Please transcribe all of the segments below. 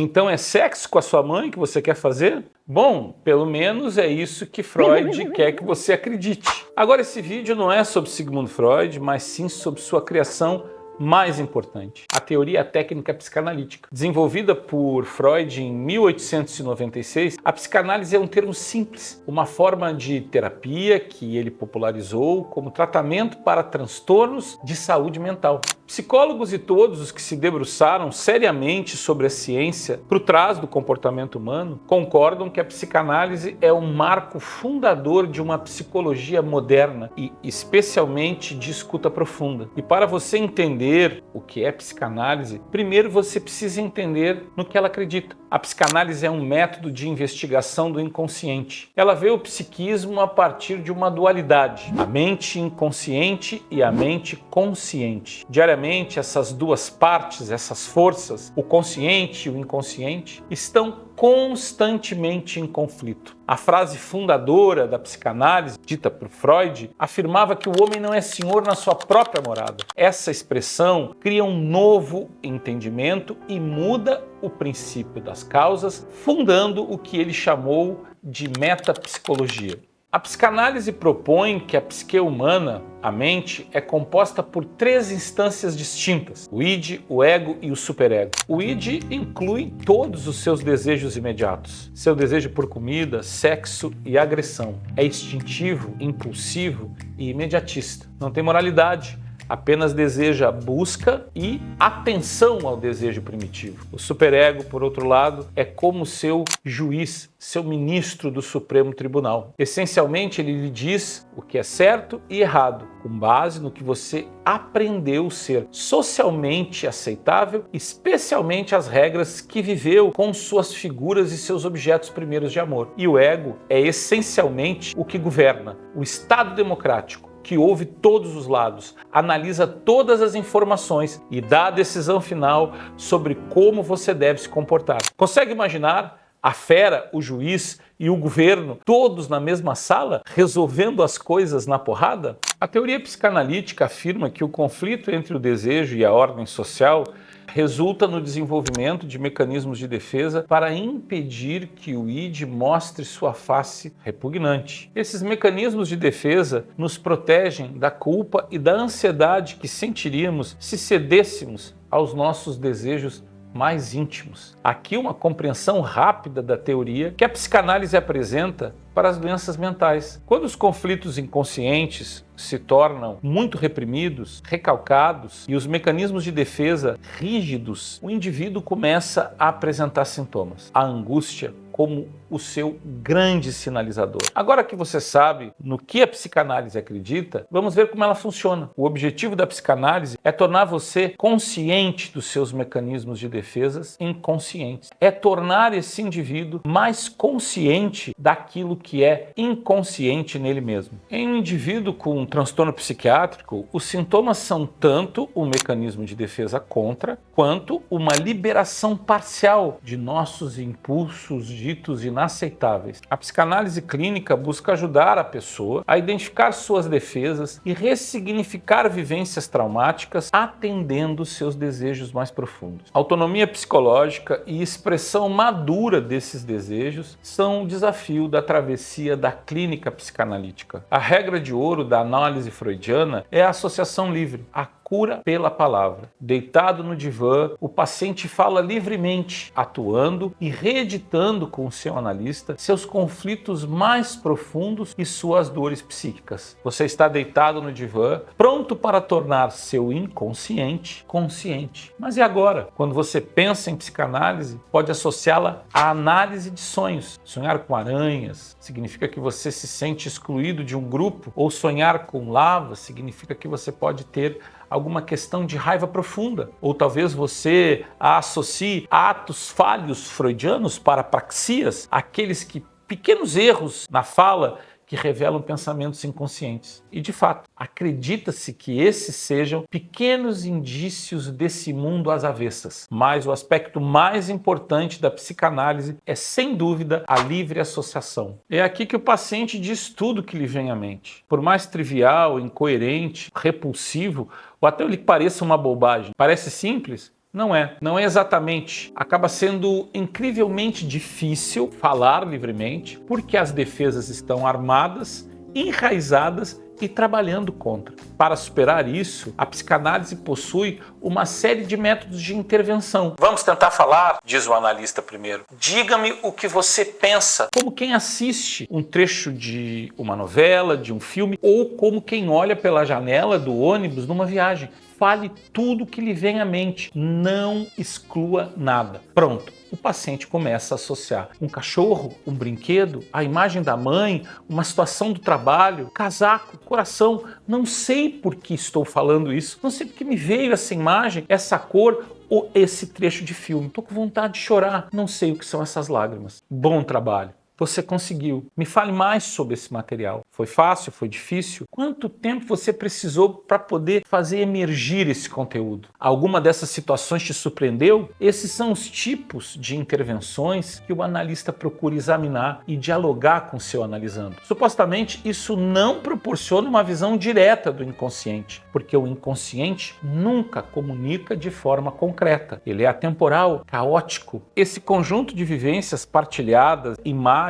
Então é sexo com a sua mãe que você quer fazer? Bom, pelo menos é isso que Freud quer que você acredite. Agora, esse vídeo não é sobre Sigmund Freud, mas sim sobre sua criação mais importante, a teoria técnica psicanalítica. Desenvolvida por Freud em 1896, a psicanálise é um termo simples, uma forma de terapia que ele popularizou como tratamento para transtornos de saúde mental. Psicólogos e todos os que se debruçaram seriamente sobre a ciência por trás do comportamento humano concordam que a psicanálise é um marco fundador de uma psicologia moderna e especialmente de escuta profunda. E para você entender o que é psicanálise, primeiro você precisa entender no que ela acredita. A psicanálise é um método de investigação do inconsciente. Ela vê o psiquismo a partir de uma dualidade, a mente inconsciente e a mente consciente. Diariamente, essas duas partes, essas forças, o consciente e o inconsciente, estão constantemente em conflito. A frase fundadora da psicanálise, dita por Freud, afirmava que o homem não é senhor na sua própria morada. Essa expressão cria um novo entendimento e muda o princípio das causas, fundando o que ele chamou de metapsicologia. A psicanálise propõe que a psique humana, a mente, é composta por três instâncias distintas: o id, o ego e o superego. O id inclui todos os seus desejos imediatos, seu desejo por comida, sexo e agressão. É instintivo, impulsivo e imediatista. Não tem moralidade. Apenas deseja busca e atenção ao desejo primitivo. O superego, por outro lado, é como seu juiz, seu ministro do Supremo Tribunal. Essencialmente, ele lhe diz o que é certo e errado, com base no que você aprendeu ser socialmente aceitável, especialmente as regras que viveu com suas figuras e seus objetos primeiros de amor. E o ego é essencialmente o que governa, o Estado democrático, que ouve todos os lados, analisa todas as informações e dá a decisão final sobre como você deve se comportar. Consegue imaginar a fera, o juiz e o governo, todos na mesma sala, resolvendo as coisas na porrada? A teoria psicanalítica afirma que o conflito entre o desejo e a ordem social resulta no desenvolvimento de mecanismos de defesa para impedir que o id mostre sua face repugnante. Esses mecanismos de defesa nos protegem da culpa e da ansiedade que sentiríamos se cedêssemos aos nossos desejos mais íntimos. Aqui uma compreensão rápida da teoria que a psicanálise apresenta para as doenças mentais. Quando os conflitos inconscientes se tornam muito reprimidos, recalcados e os mecanismos de defesa rígidos, o indivíduo começa a apresentar sintomas. A angústia como o seu grande sinalizador. Agora que você sabe no que a psicanálise acredita, vamos ver como ela funciona. O objetivo da psicanálise é tornar você consciente dos seus mecanismos de defesas inconscientes. É tornar esse indivíduo mais consciente daquilo que é inconsciente nele mesmo. Em um indivíduo com um transtorno psiquiátrico, os sintomas são tanto um mecanismo de defesa contra, quanto uma liberação parcial de nossos impulsos ditos inaceitáveis. A psicanálise clínica busca ajudar a pessoa a identificar suas defesas e ressignificar vivências traumáticas, atendendo seus desejos mais profundos. Autonomia psicológica e expressão madura desses desejos são o desafio da travessia da clínica psicanalítica. A regra de ouro da análise freudiana é a associação livre, a cura pela palavra. Deitado no divã, o paciente fala livremente, atuando e reeditando com o seu analista seus conflitos mais profundos e suas dores psíquicas. Você está deitado no divã, pronto para tornar seu inconsciente consciente. Mas e agora? Quando você pensa em psicanálise, pode associá-la à análise de sonhos. Sonhar com aranhas significa que você se sente excluído de um grupo, ou sonhar com lava significa que você pode ter alguma questão de raiva profunda, ou talvez você associe atos falhos freudianos para praxias, aqueles que pequenos erros na fala que revelam pensamentos inconscientes. E de fato, acredita-se que esses sejam pequenos indícios desse mundo às avessas. Mas o aspecto mais importante da psicanálise é, sem dúvida, a livre associação. É aqui que o paciente diz tudo que lhe vem à mente. Por mais trivial, incoerente, repulsivo, ou até lhe pareça uma bobagem, parece simples, Não é exatamente. Acaba sendo incrivelmente difícil falar livremente porque as defesas estão armadas, enraizadas e trabalhando contra. Para superar isso, a psicanálise possui uma série de métodos de intervenção. Vamos tentar falar, diz o analista primeiro. Diga-me o que você pensa, como quem assiste um trecho de uma novela, de um filme, ou como quem olha pela janela do ônibus numa viagem. Fale tudo que lhe vem à mente, não exclua nada. Pronto, o paciente começa a associar um cachorro, um brinquedo, a imagem da mãe, uma situação do trabalho, casaco, coração. Não sei por que estou falando isso, não sei porque me veio essa imagem, essa cor ou esse trecho de filme. Estou com vontade de chorar, não sei o que são essas lágrimas. Bom trabalho. Você conseguiu. Me fale mais sobre esse material. Foi fácil? Foi difícil? Quanto tempo você precisou para poder fazer emergir esse conteúdo? Alguma dessas situações te surpreendeu? Esses são os tipos de intervenções que o analista procura examinar e dialogar com o seu analisando. Supostamente, isso não proporciona uma visão direta do inconsciente, porque o inconsciente nunca comunica de forma concreta. Ele é atemporal, caótico. Esse conjunto de vivências partilhadas, imagens,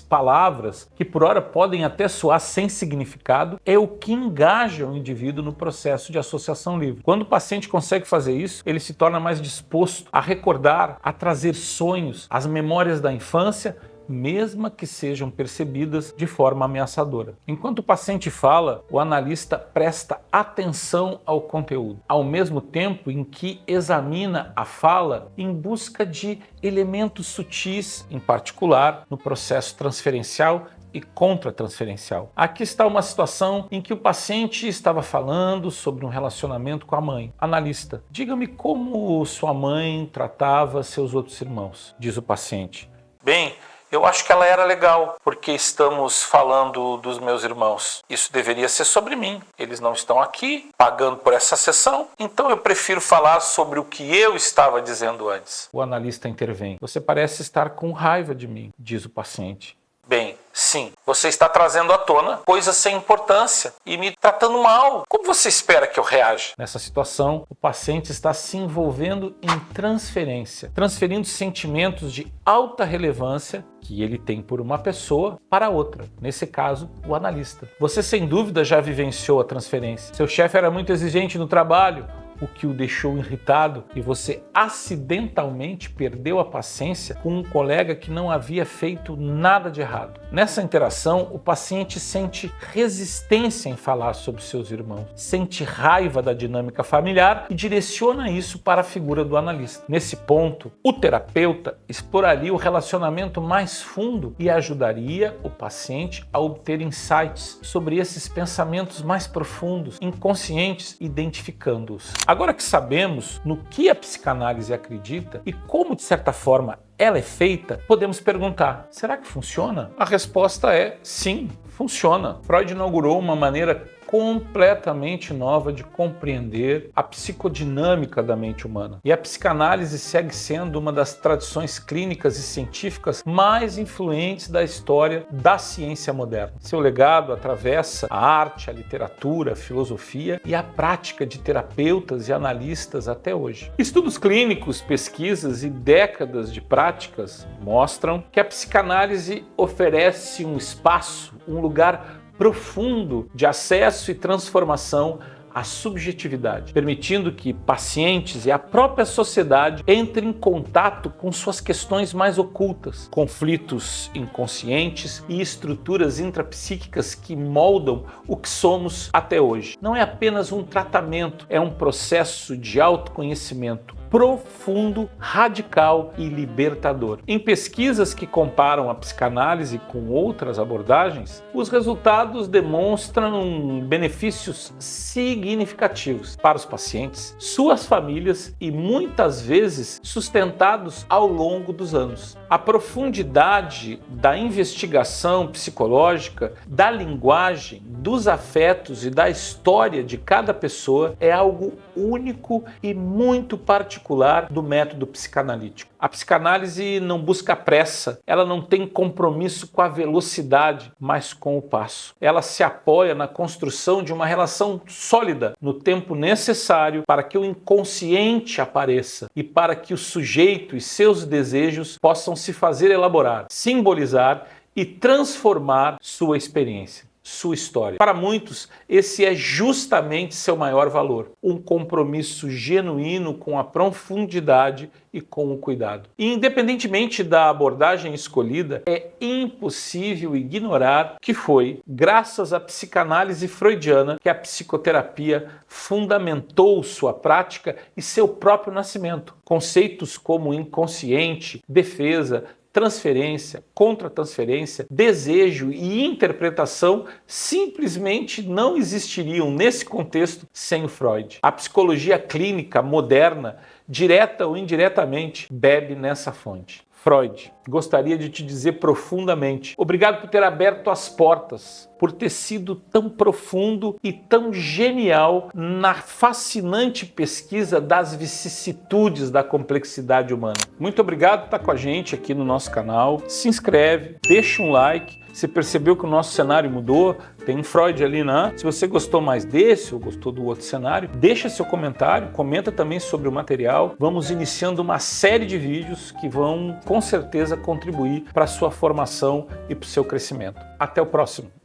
palavras, que por hora podem até soar sem significado, é o que engaja o indivíduo no processo de associação livre. Quando o paciente consegue fazer isso, ele se torna mais disposto a recordar, a trazer sonhos, as memórias da infância, mesmo que sejam percebidas de forma ameaçadora. Enquanto o paciente fala, o analista presta atenção ao conteúdo, ao mesmo tempo em que examina a fala em busca de elementos sutis, em particular no processo transferencial e contratransferencial. Aqui está uma situação em que o paciente estava falando sobre um relacionamento com a mãe. Analista, diga-me como sua mãe tratava seus outros irmãos, diz o paciente. Bem, eu acho que ela era legal, porque estamos falando dos meus irmãos. Isso deveria ser sobre mim. Eles não estão aqui pagando por essa sessão, então eu prefiro falar sobre o que eu estava dizendo antes. O analista intervém. Você parece estar com raiva de mim, diz o paciente. Bem, sim, você está trazendo à tona coisas sem importância e me tratando mal. Como você espera que eu reaja? Nessa situação, o paciente está se envolvendo em transferência, transferindo sentimentos de alta relevância que ele tem por uma pessoa para outra, nesse caso, o analista. Você sem dúvida já vivenciou a transferência. Seu chefe era muito exigente no trabalho, o que o deixou irritado, e você acidentalmente perdeu a paciência com um colega que não havia feito nada de errado. Nessa interação, o paciente sente resistência em falar sobre seus irmãos, sente raiva da dinâmica familiar e direciona isso para a figura do analista. Nesse ponto, o terapeuta exploraria o relacionamento mais fundo e ajudaria o paciente a obter insights sobre esses pensamentos mais profundos, inconscientes, identificando-os. Agora que sabemos no que a psicanálise acredita e como, de certa forma, ela é feita, podemos perguntar, será que funciona? A resposta é sim, funciona. Freud inaugurou uma maneira completamente nova de compreender a psicodinâmica da mente humana. E a psicanálise segue sendo uma das tradições clínicas e científicas mais influentes da história da ciência moderna. Seu legado atravessa a arte, a literatura, a filosofia e a prática de terapeutas e analistas até hoje. Estudos clínicos, pesquisas e décadas de práticas mostram que a psicanálise oferece um espaço, um lugar profundo de acesso e transformação à subjetividade, permitindo que pacientes e a própria sociedade entrem em contato com suas questões mais ocultas, conflitos inconscientes e estruturas intrapsíquicas que moldam o que somos até hoje. Não é apenas um tratamento, é um processo de autoconhecimento profundo, radical e libertador. Em pesquisas que comparam a psicanálise com outras abordagens, os resultados demonstram benefícios significativos para os pacientes, suas famílias e muitas vezes sustentados ao longo dos anos. A profundidade da investigação psicológica, da linguagem, dos afetos e da história de cada pessoa é algo único e muito particular particular do método psicanalítico. A psicanálise não busca pressa, ela não tem compromisso com a velocidade, mas com o passo. Ela se apoia na construção de uma relação sólida no tempo necessário para que o inconsciente apareça e para que o sujeito e seus desejos possam se fazer elaborar, simbolizar e transformar sua experiência, sua história. Para muitos, esse é justamente seu maior valor, um compromisso genuíno com a profundidade e com o cuidado. E independentemente da abordagem escolhida, é impossível ignorar que foi graças à psicanálise freudiana que a psicoterapia fundamentou sua prática e seu próprio nascimento. Conceitos como inconsciente, defesa, transferência, contratransferência, desejo e interpretação simplesmente não existiriam nesse contexto sem o Freud. A psicologia clínica moderna, direta ou indiretamente, bebe nessa fonte. Freud, gostaria de te dizer profundamente, obrigado por ter aberto as portas, por ter sido tão profundo e tão genial na fascinante pesquisa das vicissitudes da complexidade humana. Muito obrigado por estar com a gente aqui no nosso canal. Se inscreve, deixa um like. Você percebeu que o nosso cenário mudou? Tem um Freud ali, né? Se você gostou mais desse ou gostou do outro cenário, deixa seu comentário, comenta também sobre o material. Vamos iniciando uma série de vídeos que vão, com certeza, contribuir para a sua formação e para o seu crescimento. Até o próximo!